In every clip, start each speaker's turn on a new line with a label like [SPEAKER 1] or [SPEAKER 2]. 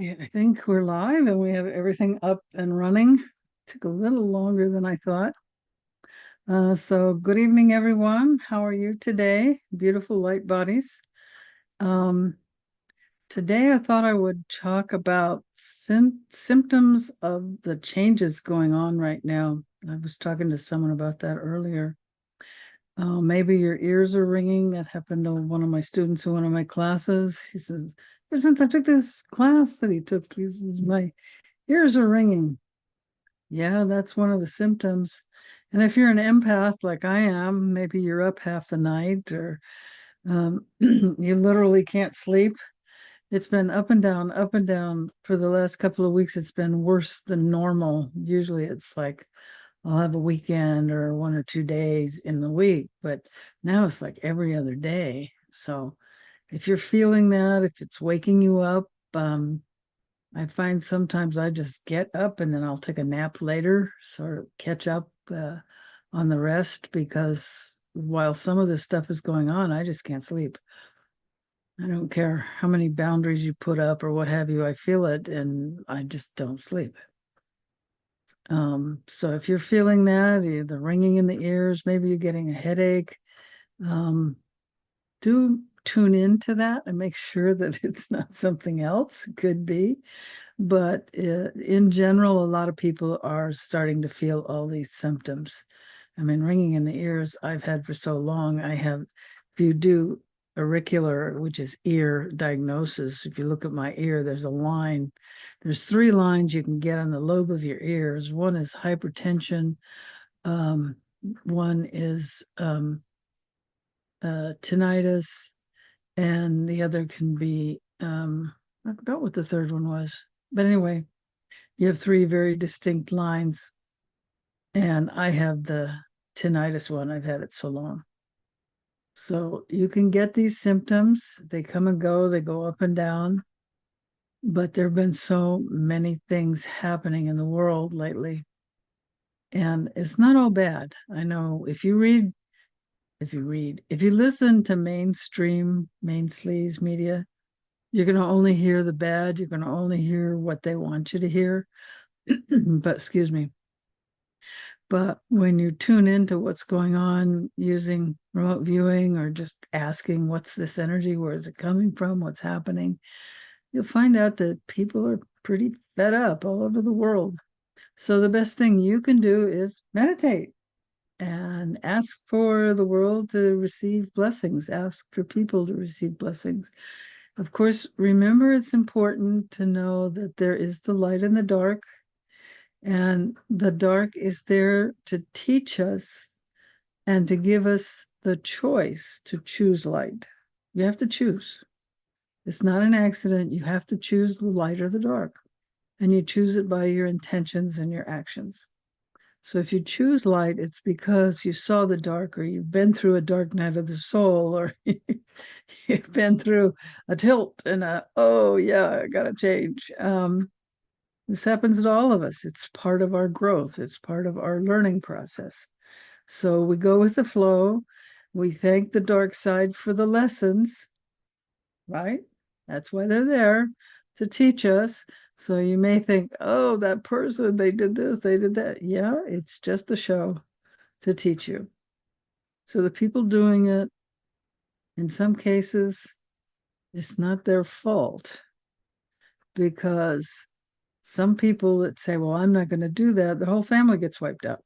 [SPEAKER 1] Yeah, I think we're live and we have everything up and running. Took a little longer than I thought. So good evening, everyone. How are you today? Beautiful light bodies. Um, Today I thought I would talk about symptoms of the changes going on right now. I was talking to someone about that earlier. Maybe your ears are ringing. That happened to one of my students in one of my classes. He says, ever since I took this class that he took, he says, my ears are ringing. Yeah, that's one of the symptoms. And if you're an empath like I am, maybe you're up half the night or you literally can't sleep. It's been up and down for the last couple of weeks. It's been worse than normal. Usually it's like I'll have a weekend or 1 or 2 days in the week, but now it's like every other day. So if you're feeling that, if it's waking you up, I find sometimes I just get up and then I'll take a nap later, sort of catch up on the rest because while some of this stuff is going on, I just can't sleep. I don't care how many boundaries you put up or what have you, I feel it and I just don't sleep. So if you're feeling that, the ringing in the ears, maybe you're getting a headache, um, do tune into that and make sure that it's not something else. It could be. But in general, a lot of people are starting to feel all these symptoms. I mean, ringing in the ears, I've had for so long. If you do auricular, which is ear diagnosis, if you look at my ear, there's 3 lines you can get on the lobe of your ears. One is hypertension, um, one is tinnitus, and the other can be, I forgot what the third one was. But anyway, you have 3 very distinct lines. And I have the tinnitus one. I've had it so long. So you can get these symptoms. They come and go, they go up and down. But there have been so many things happening in the world lately. And it's not all bad. I know if you listen to mainstream, main sleaze media, you're going to only hear the bad. You're going to only hear what they want you to hear. But excuse me. But when you tune into what's going on using remote viewing or just asking, what's this energy? Where is it coming from? What's happening? You'll find out that people are pretty fed up all over the world. So the best thing you can do is meditate and ask for the world to receive blessings, ask for people to receive blessings. Of course, remember it's important to know that there is the light and the dark. And the dark is there to teach us and to give us the choice to choose light. You have to choose. It's not an accident. You have to choose the light or the dark. And you choose it by your intentions and your actions. So if you choose light, it's because you saw the dark, or you've been through a dark night of the soul, or you've been through a tilt and oh yeah, I gotta change. This happens to all of us. It's part of our growth. It's part of our learning process. So we go with the flow. We thank the dark side for the lessons, right? That's why they're there, to teach us. So you may think, oh, that person, they did this, they did that. Yeah, it's just a show to teach you. So the people doing it, in some cases, it's not their fault, because some people that say, well, I'm not going to do that, the whole family gets wiped out.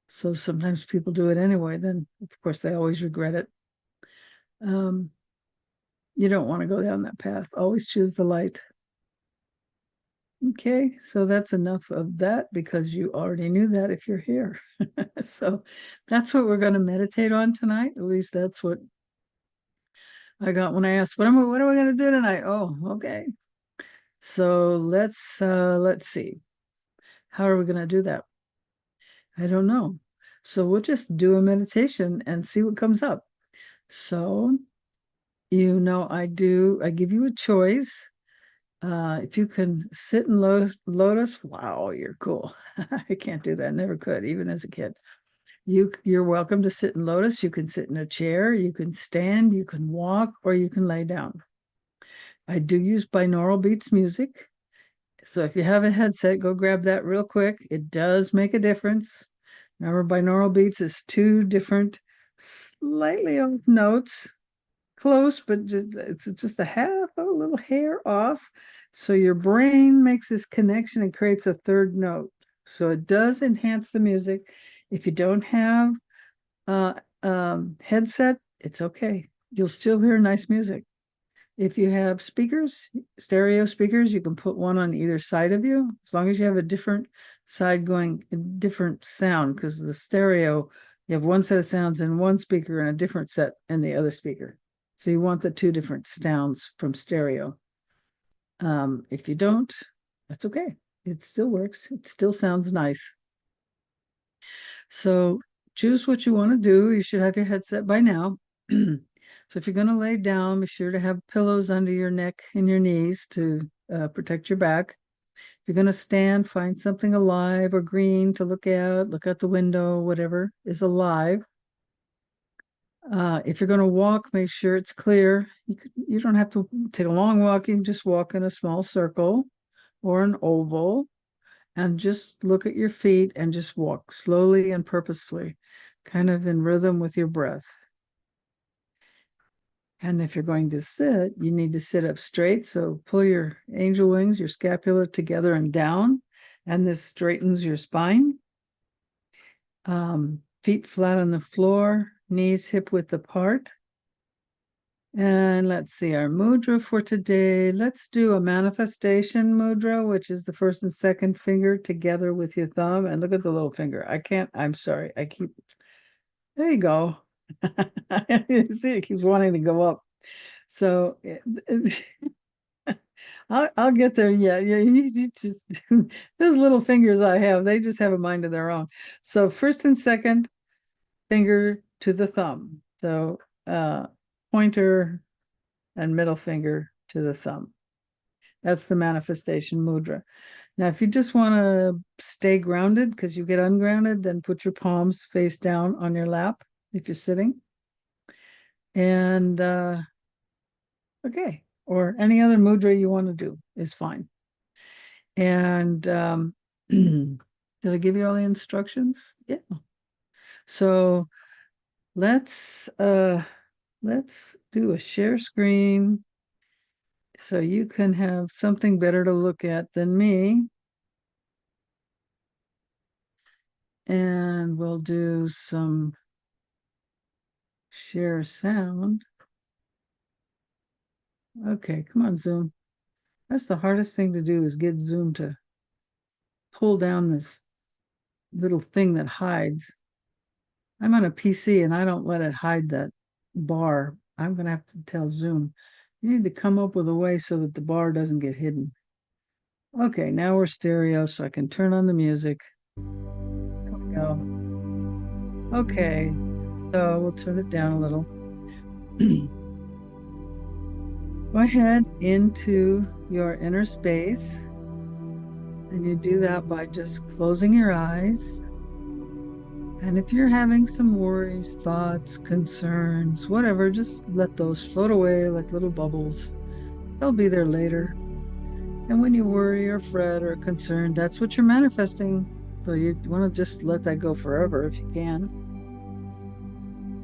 [SPEAKER 1] So sometimes people do it anyway. Then, of course, they always regret it. Um, you don't want to go down that path. Always choose the light. Okay, so that's enough of that because you already knew that if you're here. So that's what we're going to meditate on tonight. At least that's what I got when I asked, what are we going to do tonight? Oh, okay. So let's see. How are we going to do that? I don't know. So we'll just do a meditation and see what comes up. So, I give you a choice. If you can sit in lotus, wow, you're cool. I can't do that. Never could, even as a kid. You're welcome to sit in lotus. You can sit in a chair, you can stand, you can walk, or you can lay down. I do use binaural beats music. So if you have a headset, go grab that real quick. It does make a difference. Remember, binaural beats is two different, slightly off notes, close, but it's just a little hair off. So your brain makes this connection and creates a third note. So it does enhance the music. If you don't have a headset, it's okay. You'll still hear nice music. If you have speakers, stereo speakers, you can put one on either side of you, as long as you have a different side going, a different sound, because the stereo, you have one set of sounds in one speaker and a different set in the other speaker. So you want the two different sounds from stereo. If you don't, that's okay. It still works. It still sounds nice. So choose what you want to do. You should have your headset by now. So if you're going to lay down, be sure to have pillows under your neck and your knees to protect your back. If you're going to stand, find something alive or green to look out the window, whatever is alive. If you're going to walk, make sure it's clear. You don't have to take a long walk. You can just walk in a small circle or an oval and just look at your feet and just walk slowly and purposefully, kind of in rhythm with your breath. And if you're going to sit, you need to sit up straight. So pull your angel wings, your scapula together and down, and this straightens your spine. Feet flat on the floor, knees hip width apart. And let's see our mudra for today. Let's do a manifestation mudra, which is the first and second finger together with your thumb. And look at the little finger. I'm sorry. There you go. You see, it keeps wanting to go up. So I'll get there. Yeah. You just those little fingers I have, they just have a mind of their own. So first and second finger to the thumb. So pointer and middle finger to the thumb. That's the manifestation mudra. Now, if you just want to stay grounded because you get ungrounded, then put your palms face down on your lap if you're sitting. And okay, or any other mudra you want to do is fine. And did I give you all the instructions? Yeah. So let's do a share screen so you can have something better to look at than me. And we'll do some share sound. Okay, come on, Zoom. That's the hardest thing to do is get Zoom to pull down this little thing that hides. I'm on a PC and I don't let it hide that bar. I'm going to have to tell Zoom, you need to come up with a way so that the bar doesn't get hidden. Okay, now we're stereo, so I can turn on the music. There we go. Okay, so we'll turn it down a little. Go ahead into your inner space, and you do that by just closing your eyes. And if you're having some worries, thoughts, concerns, whatever, just let those float away like little bubbles. They'll be there later. And when you worry or fret or concerned, that's what you're manifesting. So you want to just let that go forever if you can.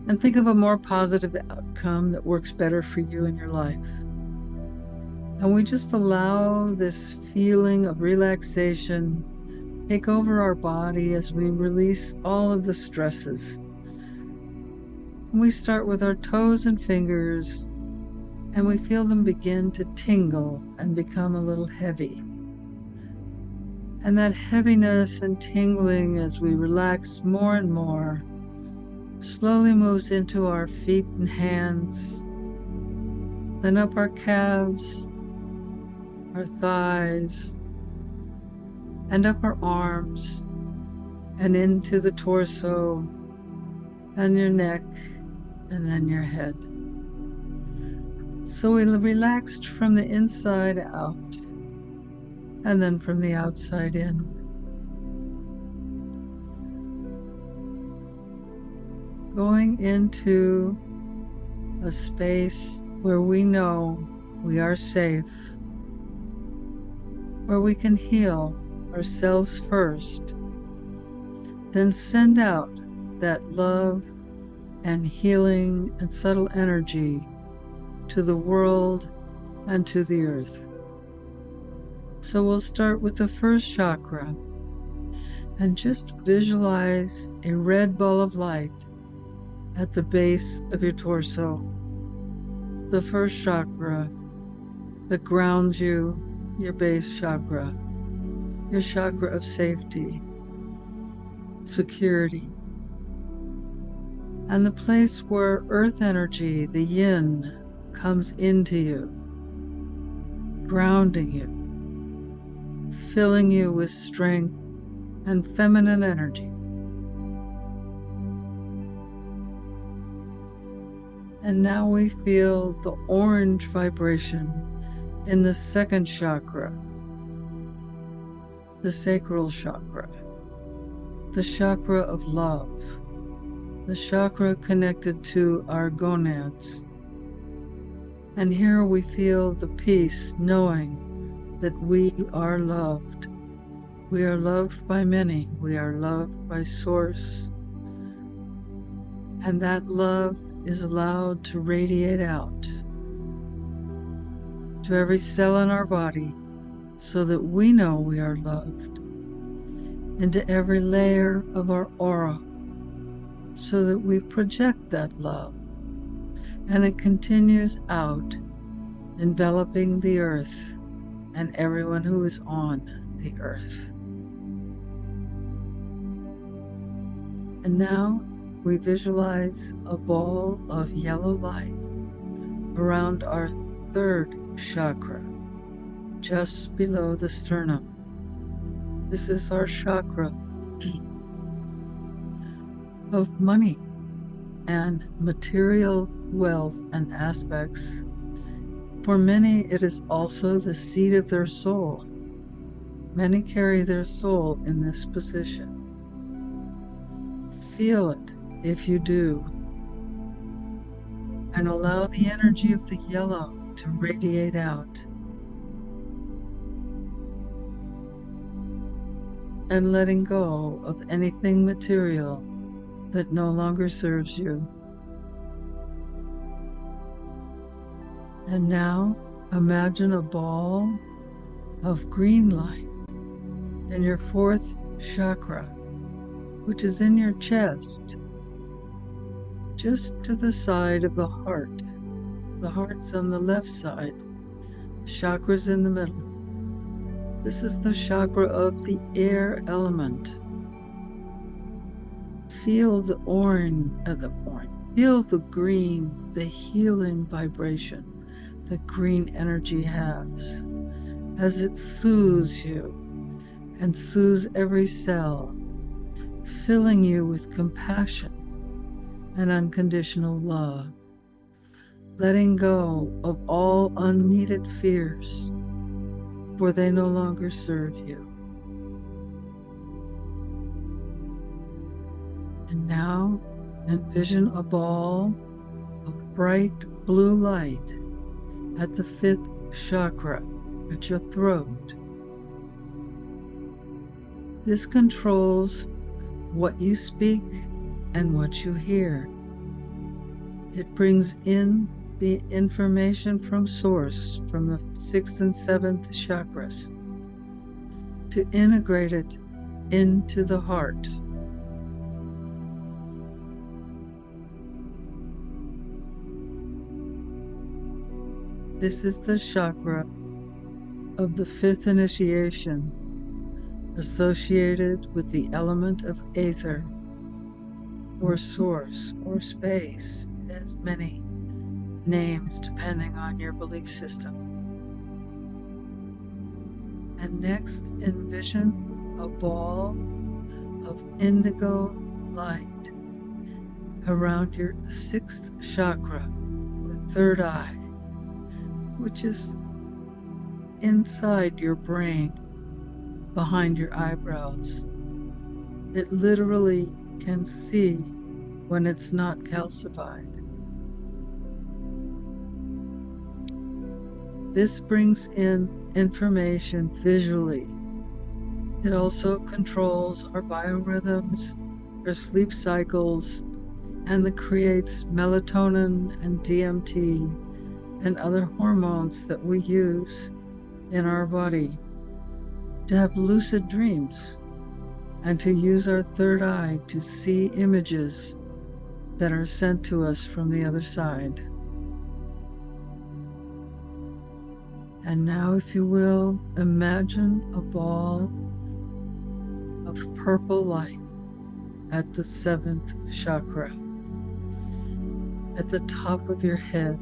[SPEAKER 1] And think of a more positive outcome that works better for you in your life. And we just allow this feeling of relaxation take over our body as we release all of the stresses. And we start with our toes and fingers, and we feel them begin to tingle and become a little heavy. And that heaviness and tingling as we relax more and more slowly moves into our feet and hands, then up our calves, our thighs, and up our arms, and into the torso, and your neck, and then your head. So we relaxed from the inside out, and then from the outside in. Going into a space where we know we are safe, where we can heal ourselves first, then send out that love and healing and subtle energy to the world and to the earth. So we'll start with the first chakra and just visualize a red ball of light at the base of your torso. The first chakra that grounds you, your base chakra, your chakra of safety, security, and the place where earth energy, the yin, comes into you, grounding you, filling you with strength and feminine energy. And now we feel the orange vibration in the second chakra, the sacral chakra, the chakra of love, the chakra connected to our gonads. And here we feel the peace, knowing that we are loved. We are loved by many. We are loved by Source. And that love is allowed to radiate out to every cell in our body so that we know we are loved, into every layer of our aura so that we project that love, and it continues out, enveloping the earth and everyone who is on the earth. And now we visualize a ball of yellow light around our third chakra, just below the sternum. This is our chakra of money and material wealth and aspects. For many, it is also the seat of their soul. Many carry their soul in this position. Feel it if you do, and allow the energy of the yellow to radiate out. And letting go of anything material that no longer serves you. And now imagine a ball of green light in your fourth chakra, which is in your chest, just to the side of the heart. The heart's on the left side, the chakra's in the middle. This is the chakra of the air element. Feel the feel the green, the healing vibration that green energy has, as it soothes you and soothes every cell, filling you with compassion and unconditional love, letting go of all unneeded fears, for they no longer serve you. And now envision a ball of bright blue light at the fifth chakra, at your throat. This controls what you speak and what you hear. It brings in the information from Source, from the sixth and seventh chakras, to integrate it into the heart. This is the chakra of the fifth initiation, associated with the element of aether, or source, or space. It has many names depending on your belief system. And next, envision a ball of indigo light around your sixth chakra, the third eye, which is inside your brain, behind your eyebrows. It literally can see when it's not calcified. This brings in information visually. It also controls our biorhythms, our sleep cycles, and it creates melatonin and DMT and other hormones that we use in our body to have lucid dreams and to use our third eye to see images that are sent to us from the other side. And now, if you will, imagine a ball of purple light at the 7th chakra, at the top of your head.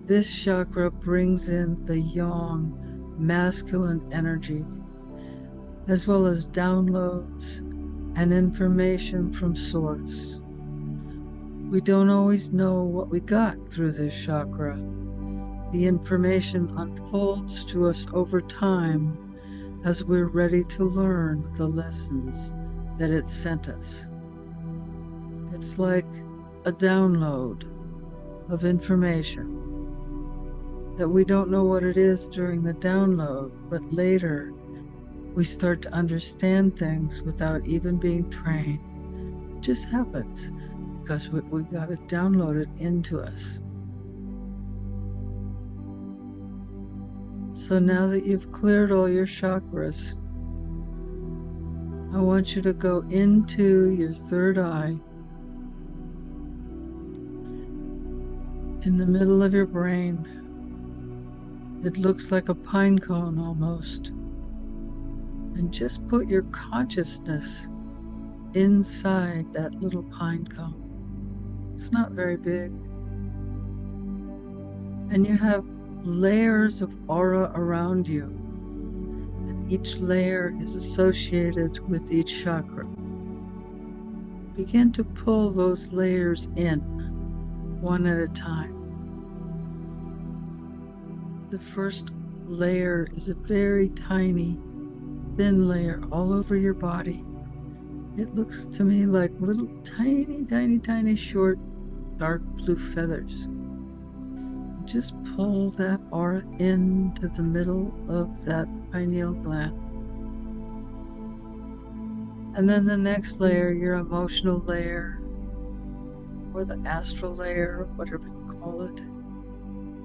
[SPEAKER 1] This chakra brings in the yang, masculine energy, as well as downloads and information from source. We don't always know what we got through this chakra. The information unfolds to us over time as we're ready to learn the lessons that it sent us. It's like a download of information that we don't know what it is during the download, but later we start to understand things without even being trained. It just happens because we got it downloaded into us. So now that you've cleared all your chakras, I want you to go into your third eye, in the middle of your brain. It looks like a pine cone almost. And just put your consciousness inside that little pine cone. It's not very big. And you have layers of aura around you. And each layer is associated with each chakra. Begin to pull those layers in, one at a time. The first layer is a very tiny, thin layer all over your body. It looks to me like little tiny short dark blue feathers. Just pull that aura into the middle of that pineal gland. And then the next layer, your emotional layer, or the astral layer, whatever you call it,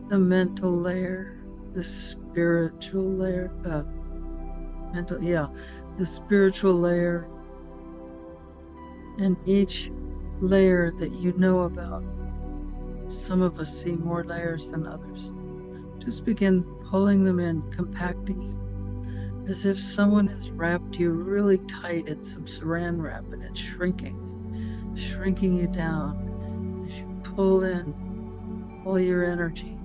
[SPEAKER 1] the mental layer, the spiritual layer, the spiritual layer, and each layer that you know about. Some of us see more layers than others. Just begin pulling them in, compacting you, as if someone has wrapped you really tight in some saran wrap and it's shrinking you down as you pull in all your energy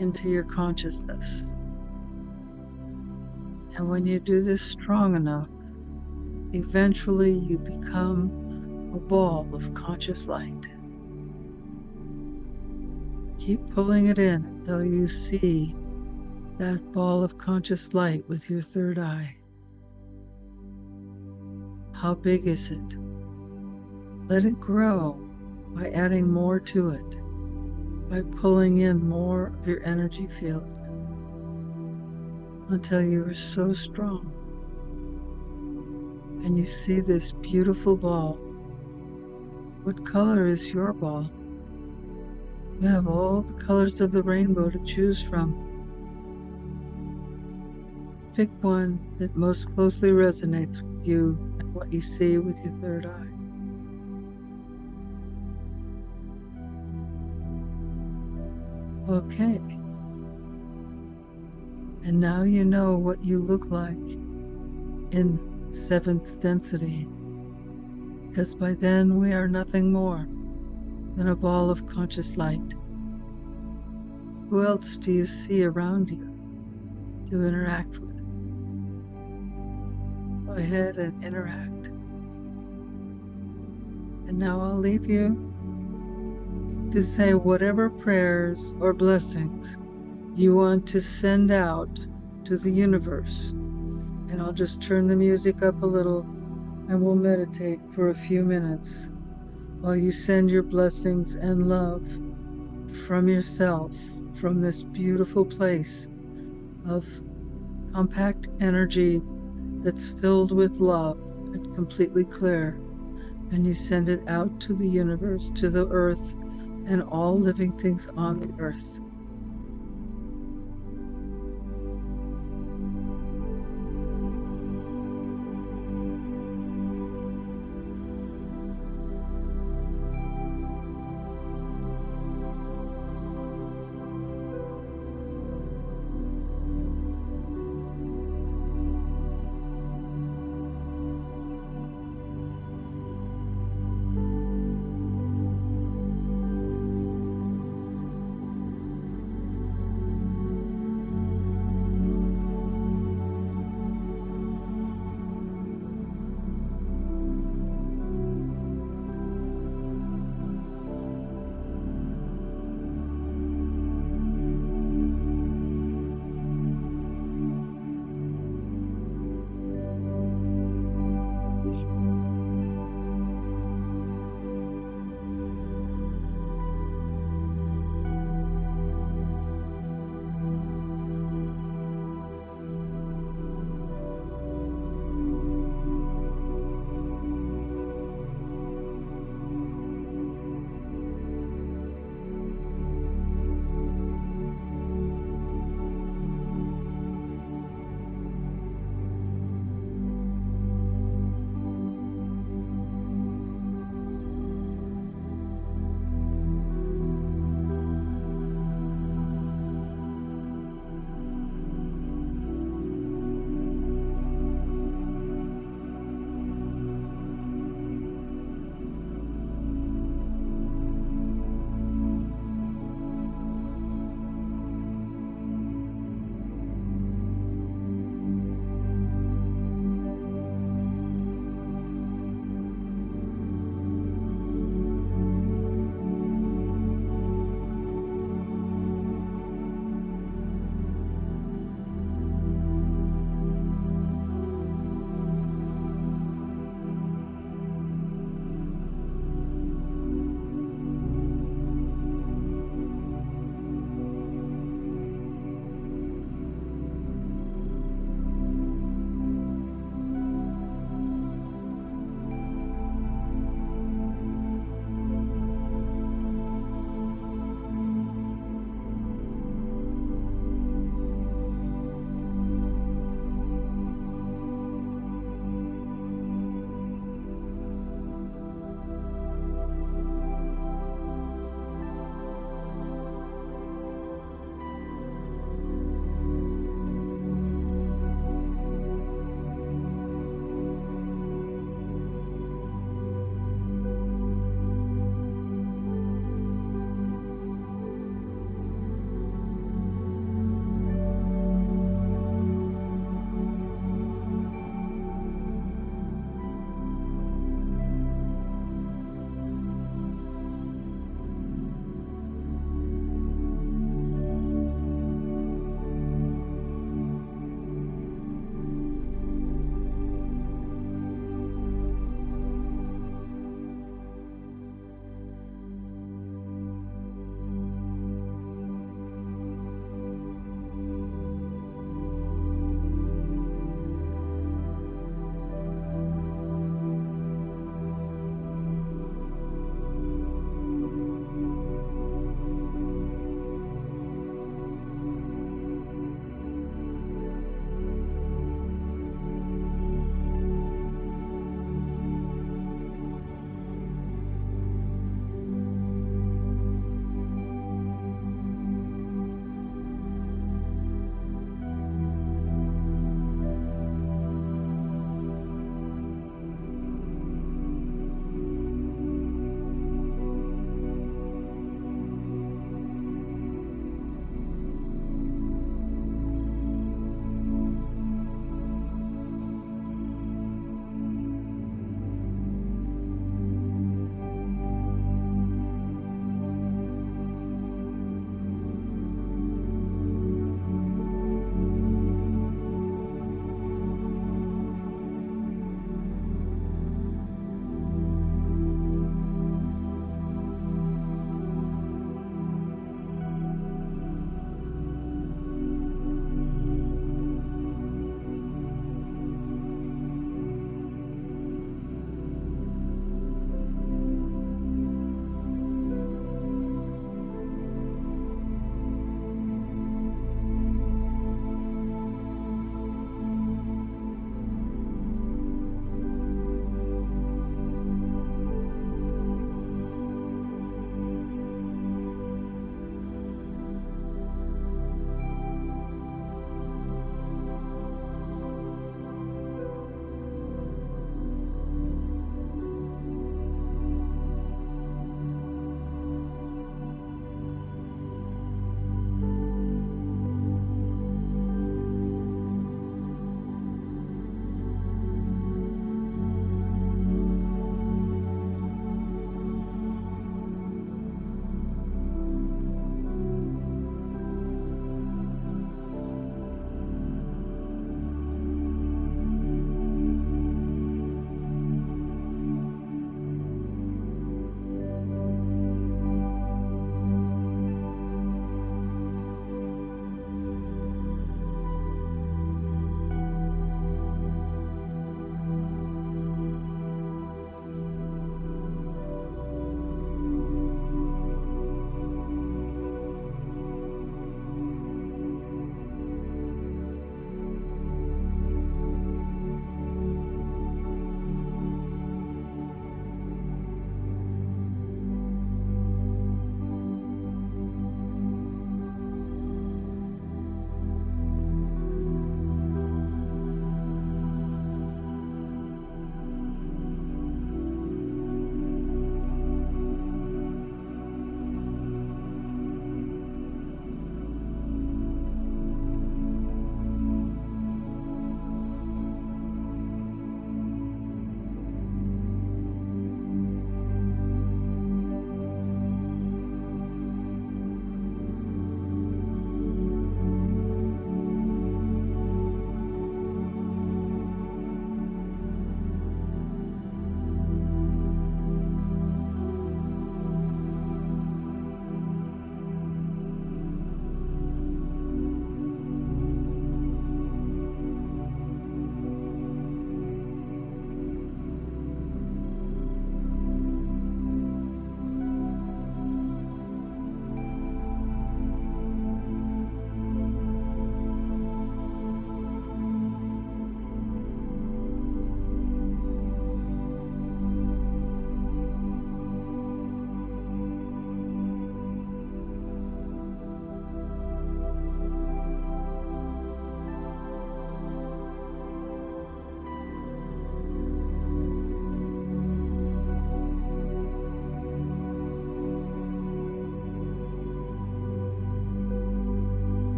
[SPEAKER 1] into your consciousness. And when you do this strong enough, eventually you become a ball of conscious light. Keep pulling it in until you see that ball of conscious light with your third eye. How big is it? Let it grow by adding more to it, by pulling in more of your energy field until you are so strong. And you see this beautiful ball. What color is your ball? You have all the colors of the rainbow to choose from. Pick one that most closely resonates with you and what you see with your third eye. Okay. And now you know what you look like in 7th density, because by then we are nothing more than a ball of conscious light. Who else do you see around you to interact with? Go ahead and interact. And now I'll leave you to say whatever prayers or blessings you want to send out to the universe. And I'll just turn the music up a little and we'll meditate for a few minutes while you send your blessings and love from yourself from this beautiful place of compact energy that's filled with love and completely clear, and you send it out to the universe, to the earth, and all living things on the earth.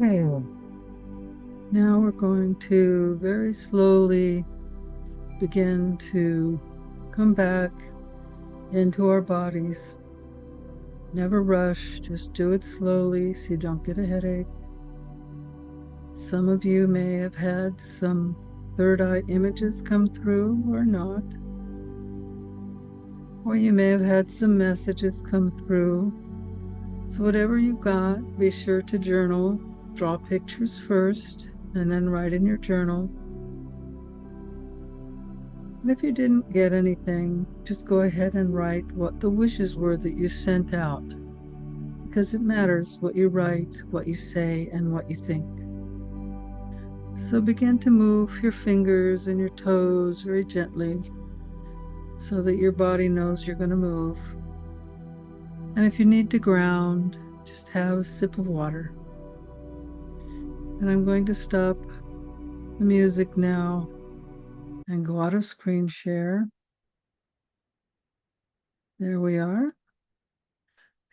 [SPEAKER 1] Okay. Now we're going to very slowly begin to come back into our bodies. Never rush, just do it slowly so you don't get a headache. Some of you may have had some third eye images come through or not. Or you may have had some messages come through. So whatever you got, be sure to journal. Draw pictures first and then write in your journal. And if you didn't get anything, just go ahead and write what the wishes were that you sent out, because it matters what you write, what you say, and what you think. So begin to move your fingers and your toes very gently so that your body knows you're going to move. And if you need to ground, just have a sip of water. And I'm going to stop the music now and go out of screen share. There we are.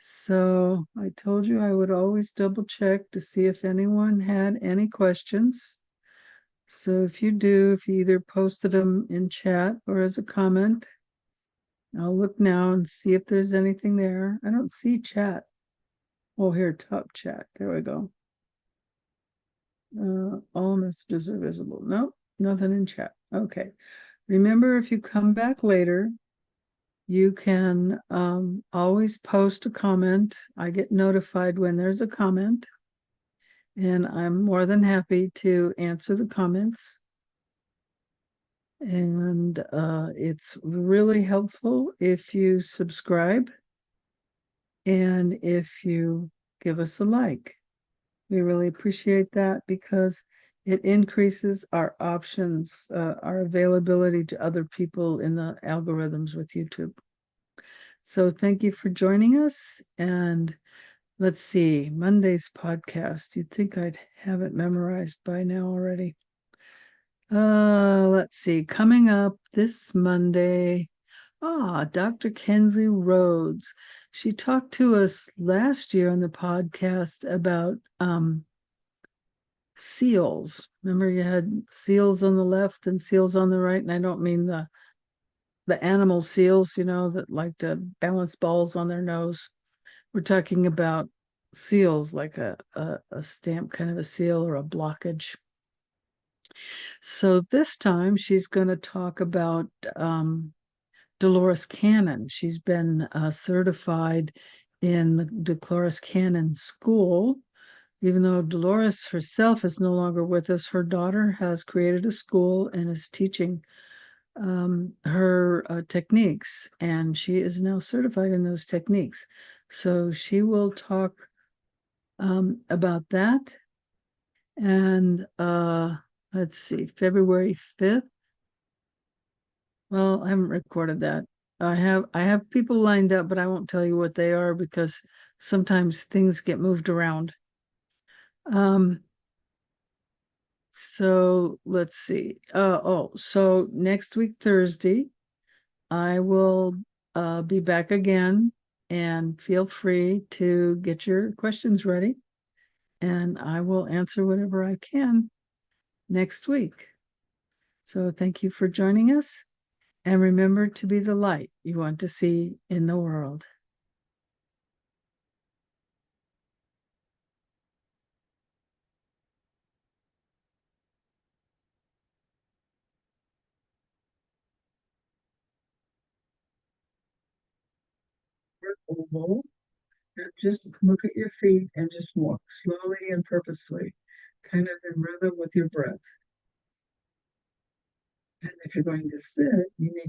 [SPEAKER 1] So I told you I would always double check to see if anyone had any questions. So if you do, if you either posted them in chat or as a comment, I'll look now and see if there's anything there. I don't see chat. Oh, here, top chat. There we go. All messages are visible. Nope, nothing in chat. Okay. Remember, if you come back later, you can always post a comment. I get notified when there's a comment, and I'm more than happy to answer the comments. And it's really helpful if you subscribe and if you give us a like. We really appreciate that because it increases our options, our availability to other people in the algorithms with YouTube. So thank you for joining us. And let's see, Monday's podcast. You'd think I'd have it memorized by now already. Let's see, coming up this Monday. Dr. Kenzie Rhodes. She talked to us last year on the podcast about seals. Remember, you had seals on the left and seals on the right, and I don't mean the animal seals, that like to balance balls on their nose. We're talking about seals, like a stamp kind of a seal or a blockage. So this time she's going to talk about Dolores Cannon. She's been certified in the Dolores Cannon School. Even though Dolores herself is no longer with us, her daughter has created a school and is teaching her techniques, and she is now certified in those techniques. So she will talk about that. And let's see, February 5th. Well, I haven't recorded that. I have people lined up, but I won't tell you what they are because sometimes things get moved around. So let's see. So next week, Thursday, I will be back again, and feel free to get your questions ready, and I will answer whatever I can next week. So thank you for joining us, and remember to be the light you want to see in the world. Oval, and just look at your feet and just walk slowly and purposefully, kind of in rhythm with your breath. And if you're going to sit, you need